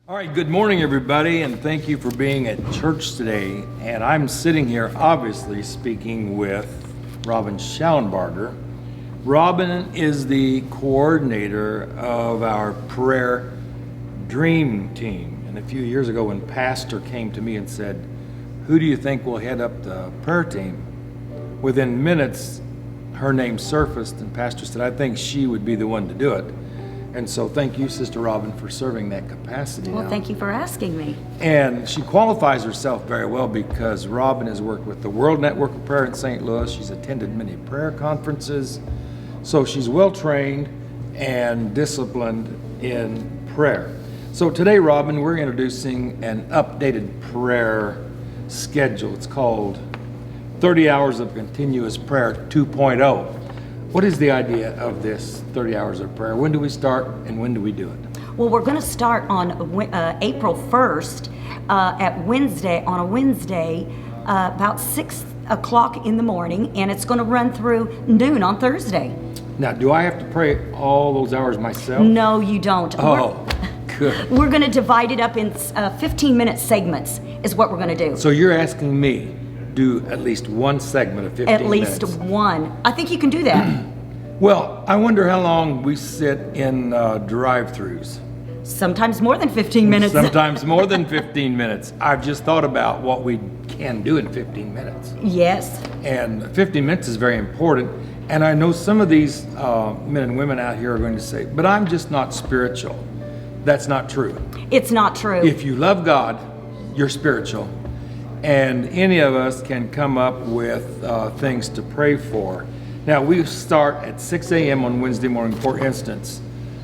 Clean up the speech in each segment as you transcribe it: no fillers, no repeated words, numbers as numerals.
All right, good morning, everybody, and thank you for being at church today. And I'm sitting here, obviously, speaking with Robin Schallenbarger. Robin is the coordinator of our prayer dream team. And a few years ago, when Pastor came to me and said, "Who do you think will head up the prayer team?" Within minutes, her name surfaced, and Pastor said, "I think she would be the one to do it." And so thank you, Sister Robin, for serving that capacity Well, now. thank you for asking me. And she qualifies herself very well because Robin has worked with the World Network of Prayer in St. Louis. She's attended many prayer conferences. So she's well trained and disciplined in prayer. So today, Robin, we're introducing an updated prayer schedule. It's called 30 Hours of Continuous Prayer 2.0. What is the idea of this 30 hours of prayer? When do we start and when do we do it? Well, we're going to start on April 1st on a Wednesday, about 6 o'clock in the morning, and it's going to run through noon on Thursday. Now, do I have to pray all those hours myself? No, you don't. Oh, good. We're going to divide it up in 15-minute segments is what we're going to do. So you're asking me do at least one segment of 15 At least minutes. one. I think you can do that. Well, I wonder how long we sit in drive-thrus. Sometimes more than 15 minutes. Sometimes more than 15 minutes. I've just thought about what we can do in 15 minutes. Yes. And 15 minutes is very important. And I know some of these men and women out here are going to say, but I'm just not spiritual. That's not true. It's not true. If you love God, you're spiritual. And any of us can come up with things to pray for. Now, we start at 6 a.m. on Wednesday morning, for instance.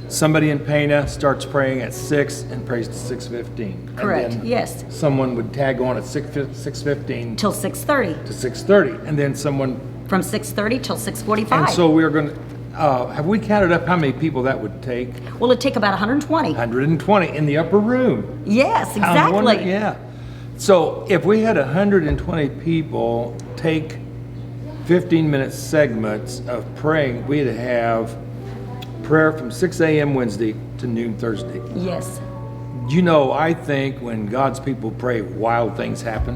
Somebody in Pana starts praying at 6 and prays to 6:15. Correct, And then yes. someone would tag on at 6:15 Till 6:30. to 6:30. And then someone, From 6:30 till 6:45. and so we're going to, have we counted up how many people that would take? Well, it'd take about 120. 120 in the upper room. Yes, I wonder- exactly. yeah. So if we had 120 people take 15-minute segments of praying, we'd have prayer from 6 a.m. Wednesday to noon Thursday. Yes. You know, I think when God's people pray, wild things happen.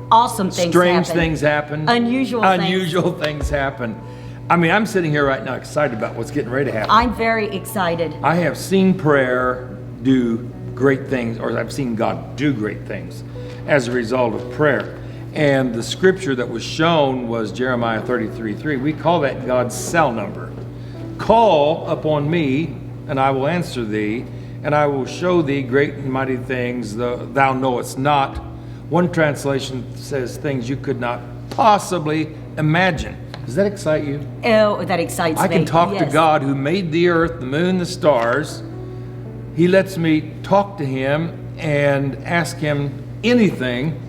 Awesome things Strange happen. things happen. Unusual things. Unusual things happen. I mean, I'm sitting here right now excited about what's getting ready to happen. I'm very excited. I have seen prayer do great things, or I've seen God do great things as a result of prayer. And the scripture that was shown was Jeremiah 33:3. We call that God's cell number. Call upon me, and I will answer thee, and I will show thee great and mighty things thou knowest not. One translation says things you could not possibly imagine. Does that excite you? Oh, that excites me. I can talk to Yes. God who made the earth, the moon, the stars. He lets me talk to him and ask him anything.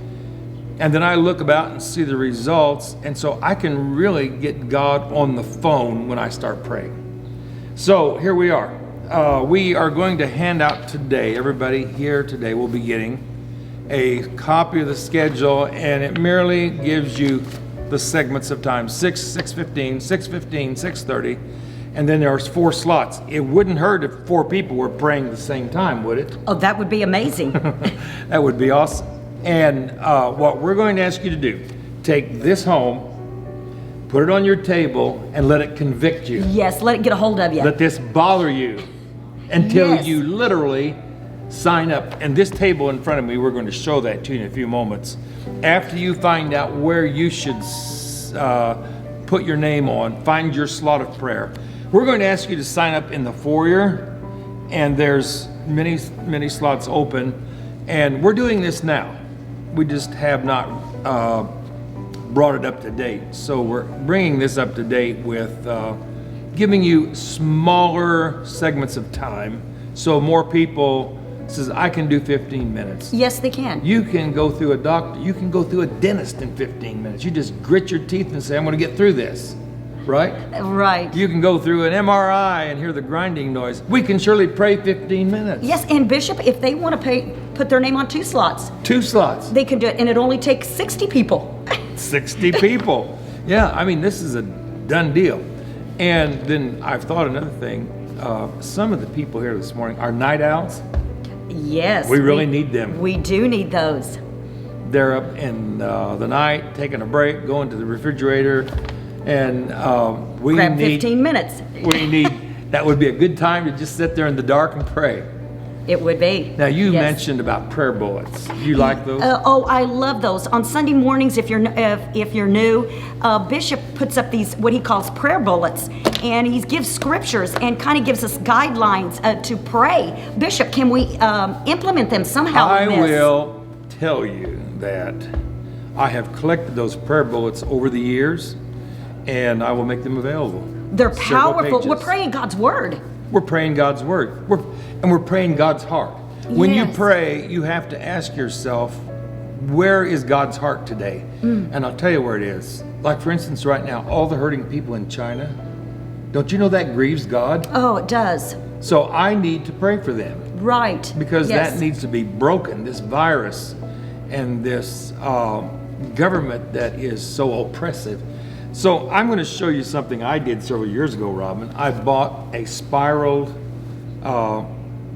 And then I look about and see the results. And so I can really get God on the phone when I start praying. So here we are. We are going to hand out today, everybody here today will be getting a copy of the schedule, and it merely gives you the segments of time, 6, 6:15, 6:15, 6:30, and then there's 4 slots. It wouldn't hurt if 4 people were praying at the same time, would it? Oh, that would be amazing. That would be awesome. And what we're going to ask you to do, take this home, put it on your table, and let it convict you. Yes, let it get a hold of you. Let this bother you until Yes. you literally sign up. And this table in front of me, we're going to show that to you in a few moments. After you find out where you should put your name on, find your slot of prayer, we're going to ask you to sign up in the foyer, and there's many slots open. And we're doing this now. We just have not brought it up to date. So we're bringing this up to date with giving you smaller segments of time so more people says, I can do 15 minutes. Yes, they can. You can go through a doctor, you can go through a dentist in 15 minutes. You just grit your teeth and say, I'm going to get through this, right? Right. You can go through an MRI and hear the grinding noise. We can surely pray 15 minutes. Yes, and Bishop, if they want to put their name on 2 slots, 2 slots. they can do it, and it only takes 60 people. 60 people. Yeah, I mean, this is a done deal. And then I've thought another thing. Some of the people here this morning are night owls. Yes. We really need them. We do need those. They're up in the night, taking a break, going to the refrigerator, and we Grab need 15 minutes. we need. That would be a good time to just sit there in the dark and pray. It would be. Now you Yes. mentioned about prayer bullets. You like those? Oh, I love those. On Sunday mornings, if you're new, Bishop puts up these what he calls prayer bullets, and he gives scriptures and kind of gives us guidelines to pray. Bishop, can we implement them somehow? I in this? will tell you that I have collected those prayer bullets over the years, and I will make them available. They're Several powerful. pages. We're praying God's word. We're praying God's word. We're praying God's heart. When you Yes. pray, you have to ask yourself, where is God's heart today? And I'll tell you where it is. Like, for instance, right now, all the hurting people in China, don't you know that grieves God? Oh, it does. So I need to pray for them Right. because Yes. that needs to be broken, this virus and this government that is so oppressive. So I'm going to show you something I did several years ago, Robin. I bought a spiraled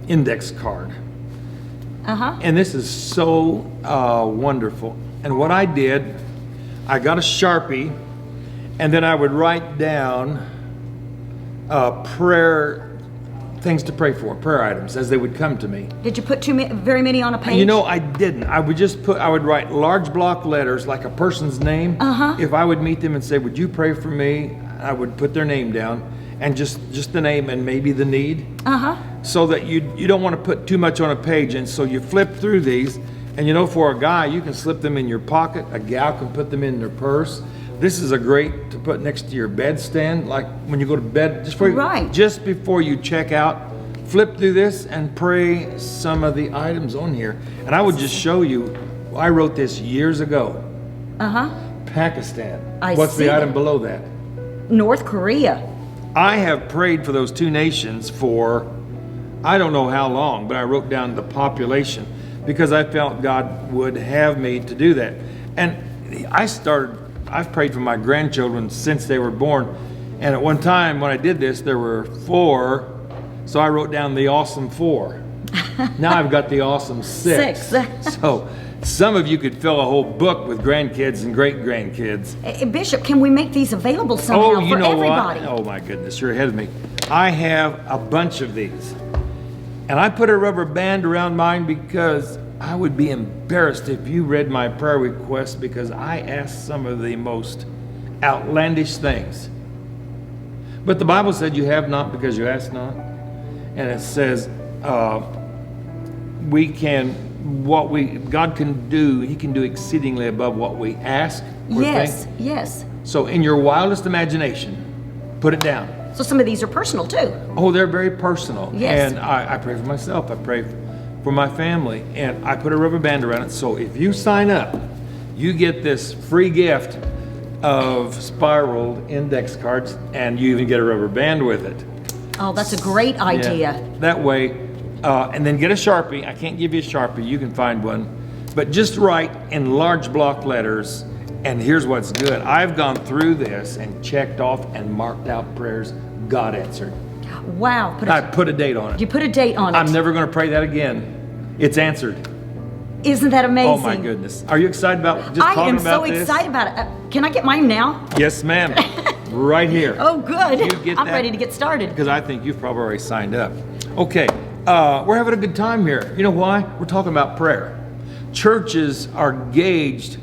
index card. Uh-huh. And this is so wonderful. And what I did, I got a Sharpie, and then I would write down prayer things to pray for, prayer items, as they would come to me. Did you put very many on a page? You know, I didn't. I would write large block letters like a person's name. Uh-huh. If I would meet them and say, would you pray for me? I would put their name down and just the name and maybe the need. Uh-huh. So that you don't want to put too much on a page. And so you flip through these, and you know, for a guy, you can slip them in your pocket. A gal can put them in their purse. This is a great to put next to your bedstand, like when you go to bed, Right. just before you check out. Flip through this and pray some of the items on here. And I would just show you, I wrote this years ago. Uh-huh. Pakistan. I What's see the item that. below that? North Korea. I have prayed for those two nations for, I don't know how long, but I wrote down the population because I felt God would have me to do that. And I've prayed for my grandchildren since they were born. And at one time when I did this, there were 4. So I wrote down the awesome 4. Now I've got the awesome 6. So some of you could fill a whole book with grandkids and great grandkids. Bishop, can we make these available somehow Oh, you for know everybody? what? Oh my goodness, you're ahead of me. I have a bunch of these. And I put a rubber band around mine because I would be embarrassed if you read my prayer requests because I asked some of the most outlandish things. But the Bible said you have not because you ask not. And it says God can do, He can do exceedingly above what we ask or Yes, think. yes. So in your wildest imagination, put it down. So some of these are personal too. Oh, they're very personal. Yes. And I pray for myself. I pray for my family. And I put a rubber band around it. So if you sign up, you get this free gift of spiraled index cards, and you even get a rubber band with it. Oh, that's a great idea. Yeah. That way, and then get a Sharpie. I can't give you a Sharpie. You can find one. But just write in large block letters. And here's what's good. I've gone through this and checked off and marked out prayers God answered. Wow. I put a date on it. You put a date on it. I'm never going to pray that again. It's answered. Isn't that amazing? Oh my goodness. Are you excited about just talking about this? I am so excited about it. Can I get mine now? Yes, ma'am. Right here. Oh, good. You get I'm that? ready to get started. Because I think you've probably already signed up. Okay. We're having a good time here. You know why? We're talking about prayer. Churches are gauged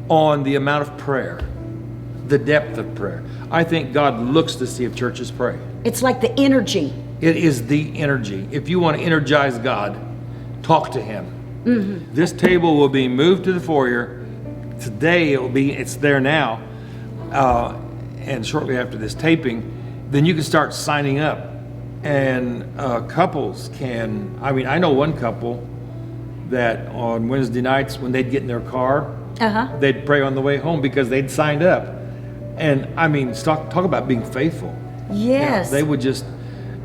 on the amount of prayer, the depth of prayer. I think God looks to see if churches pray. It's like the energy. It is the energy. If you want to energize God, talk to Him. Mm-hmm. This table will be moved to the foyer. Today it's there now. And shortly after this taping, then you can start signing up. And couples can, I know one couple that on Wednesday nights when they'd get in their car, they'd pray on the way home because they'd signed up. And talk about being faithful. Yes. They would just,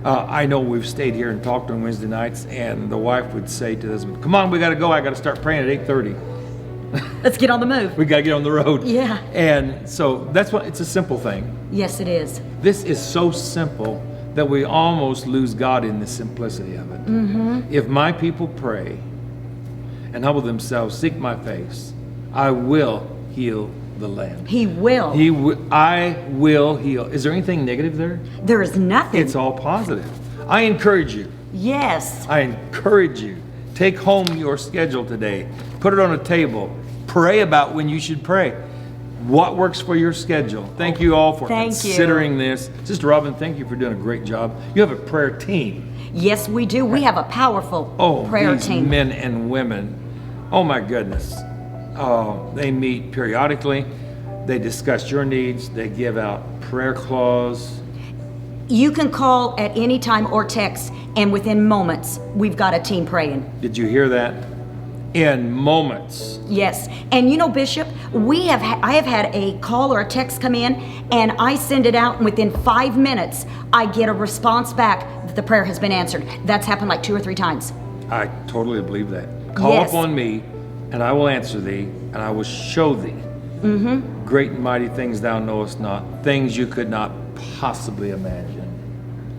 I know we've stayed here and talked on Wednesday nights, and the wife would say to the husband, come on, we got to go. I got to start praying at 8:30. Let's get on the move. We got to get on the road. Yeah. And so it's a simple thing. Yes, it is. This is so simple that we almost lose God in the simplicity of it. If my people pray and humble themselves, seek my face, I will heal the land. He will. I will heal. Is there anything negative there? There is nothing. It's all positive. I encourage you. Yes. I encourage you. Take home your schedule today. Put it on a table. Pray about when you should pray. What works for your schedule? Thank you all for Thank you. considering this. Sister Robin, thank you for doing a great job. You have a prayer team. Yes, we do. We have a powerful Oh, prayer these team. men and women. Oh my goodness. Oh, they meet periodically. They discuss your needs. They give out prayer claws. You can call at any time or text, and within moments, we've got a team praying. Did you hear that? In moments. Yes, and you know, Bishop, I have had a call or a text come in, and I send it out, and within 5 minutes, I get a response back that the prayer has been answered. That's happened like 2 or 3 times. I totally believe that. Call Yes. upon me, and I will answer thee, and I will show thee great and mighty things thou knowest not, things you could not possibly imagine.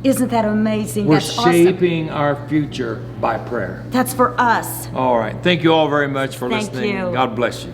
Isn't that amazing? We're That's awesome. shaping our future by prayer. That's for us. All right. Thank you all very much for Thank listening. you. God bless you.